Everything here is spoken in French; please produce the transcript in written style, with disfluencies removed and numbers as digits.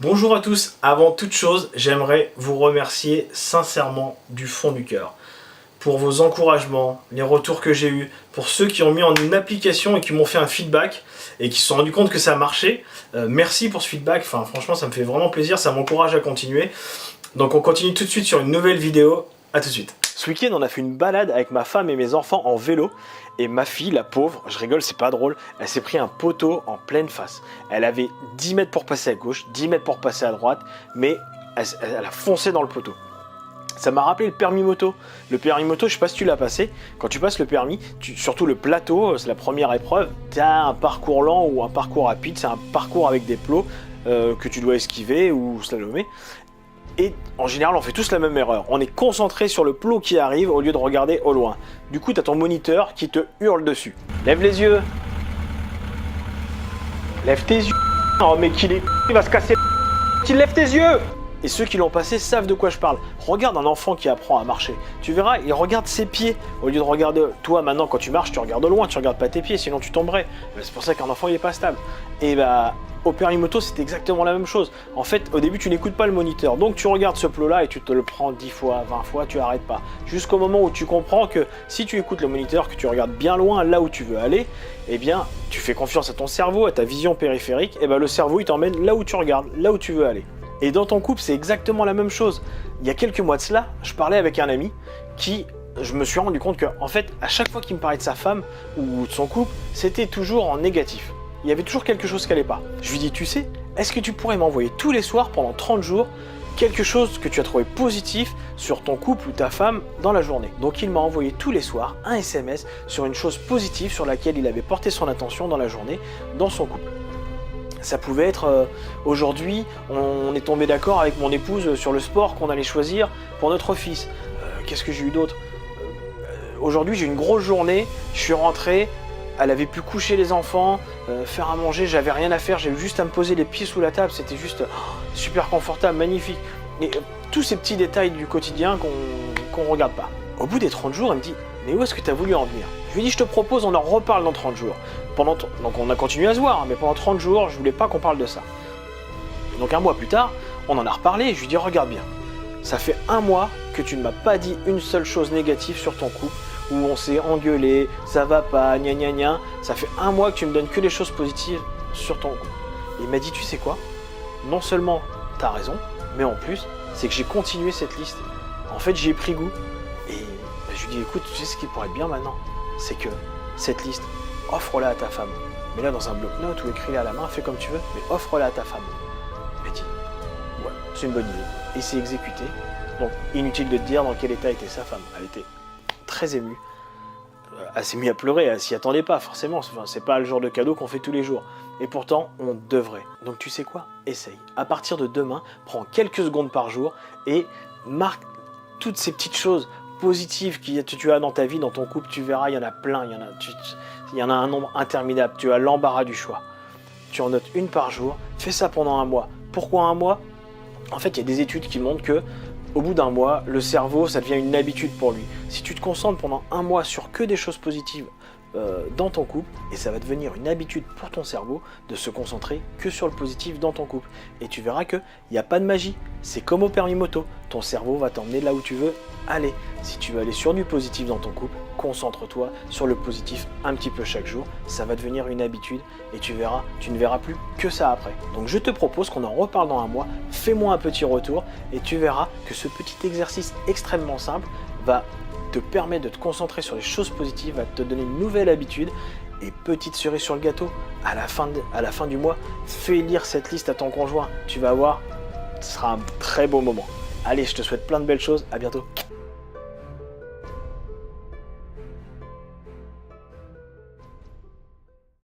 Bonjour à tous, avant toute chose, j'aimerais vous remercier sincèrement du fond du cœur pour vos encouragements, les retours que j'ai eus, pour ceux qui ont mis en une application et qui m'ont fait un feedback et qui se sont rendus compte que ça marchait. Merci pour ce feedback, enfin, franchement ça me fait vraiment plaisir, ça m'encourage à continuer. Donc on continue tout de suite sur une nouvelle vidéo, à tout de suite. Ce week-end on a fait une balade avec ma femme et mes enfants en vélo. Et ma fille, la pauvre, je rigole, c'est pas drôle, elle s'est pris un poteau en pleine face. Elle avait 10 mètres pour passer à gauche, 10 mètres pour passer à droite, mais elle a foncé dans le poteau. Ça m'a rappelé le permis moto. Le permis moto, je sais pas si tu l'as passé, quand tu passes le permis, surtout le plateau, c'est la première épreuve, tu as un parcours lent ou un parcours rapide, c'est un parcours avec des plots que tu dois esquiver ou slalomer. Et en général, on fait tous la même erreur. On est concentré sur le plot qui arrive au lieu de regarder au loin. Du coup, tu as ton moniteur qui te hurle dessus. Lève les yeux. Lève tes yeux. Oh, mais il va se casser. Il lève tes yeux. Et ceux qui l'ont passé savent de quoi je parle. Regarde un enfant qui apprend à marcher. Tu verras, il regarde ses pieds. Au lieu de regarder... Toi, maintenant, quand tu marches, tu regardes loin. Tu regardes pas tes pieds, sinon tu tomberais. C'est pour ça qu'un enfant, il est pas stable. Et bah... Au permis moto, c'est exactement la même chose. En fait, au début, tu n'écoutes pas le moniteur. Donc, tu regardes ce plot-là et tu te le prends 10 fois, 20 fois, tu n'arrêtes pas. Jusqu'au moment où tu comprends que si tu écoutes le moniteur, que tu regardes bien loin là où tu veux aller, eh bien, tu fais confiance à ton cerveau, à ta vision périphérique, et bien le cerveau, il t'emmène là où tu regardes, là où tu veux aller. Et dans ton couple, c'est exactement la même chose. Il y a quelques mois de cela, je parlais avec un ami qui... Je me suis rendu compte que, en fait, à chaque fois qu'il me parlait de sa femme ou de son couple, c'était toujours en négatif. Il y avait toujours quelque chose qui n'allait pas. Je lui dis, tu sais, est-ce que tu pourrais m'envoyer tous les soirs pendant 30 jours quelque chose que tu as trouvé positif sur ton couple ou ta femme dans la journée? Donc il m'a envoyé tous les soirs un SMS sur une chose positive sur laquelle il avait porté son attention dans la journée dans son couple. Ça pouvait être aujourd'hui, on est tombé d'accord avec mon épouse sur le sport qu'on allait choisir pour notre fils. Qu'est-ce que j'ai eu d'autre? Aujourd'hui j'ai eu une grosse journée, je suis rentré. Elle avait pu coucher les enfants, faire à manger, j'avais rien à faire, j'avais juste à me poser les pieds sous la table, c'était juste super confortable, magnifique. Et tous ces petits détails du quotidien qu'on regarde pas. Au bout des 30 jours, elle me dit, mais où est-ce que tu as voulu en venir? Je lui ai dit, je te propose, on en reparle dans 30 jours. Donc on a continué à se voir, mais pendant 30 jours, je voulais pas qu'on parle de ça. Donc un mois plus tard, on en a reparlé et je lui ai dit, regarde bien, ça fait un mois que tu ne m'as pas dit une seule chose négative sur ton couple, où on s'est engueulé, ça va pas, gna gna gna. Ça fait un mois que tu me donnes que des choses positives sur ton couple. Et il m'a dit, tu sais quoi? Non seulement t'as raison, mais en plus, c'est que j'ai continué cette liste. En fait, j'y ai pris goût. Et je lui ai dit, écoute, tu sais ce qui pourrait être bien maintenant? C'est que cette liste, offre-la à ta femme. Mets-la dans un bloc-notes ou écris-la à la main, fais comme tu veux, mais offre-la à ta femme. Il m'a dit, ouais, c'est une bonne idée. Et c'est exécuté. Donc, inutile de te dire dans quel état était sa femme. Elle était très émue. Elle s'est mise à pleurer, elle s'y attendait pas forcément, enfin, c'est pas le genre de cadeau qu'on fait tous les jours. Et pourtant, on devrait. Donc tu sais quoi? Essaye. À partir de demain, prends quelques secondes par jour et marque toutes ces petites choses positives que tu as dans ta vie, dans ton couple. Tu verras, il y en a plein, il y en a un nombre interminable. Tu as l'embarras du choix. Tu en notes une par jour, fais ça pendant un mois. Pourquoi un mois? En fait, il y a des études qui montrent que au bout d'un mois, le cerveau, ça devient une habitude pour lui. Si tu te concentres pendant un mois sur que des choses positives dans ton couple, et ça va devenir une habitude pour ton cerveau de se concentrer que sur le positif dans ton couple. Et tu verras qu'il n'y a pas de magie. C'est comme au permis moto. Ton cerveau va t'emmener là où tu veux aller. Si tu veux aller sur du positif dans ton couple, concentre-toi sur le positif un petit peu chaque jour. Ça va devenir une habitude et tu verras, tu ne verras plus que ça après. Donc je te propose qu'on en reparle dans un mois. Fais-moi un petit retour et tu verras que ce petit exercice extrêmement simple va te permettre de te concentrer sur les choses positives, va te donner une nouvelle habitude. Et petite cerise sur le gâteau, à la fin du mois, fais lire cette liste à ton conjoint. Tu vas voir, ce sera un très beau moment. Allez, je te souhaite plein de belles choses, à bientôt.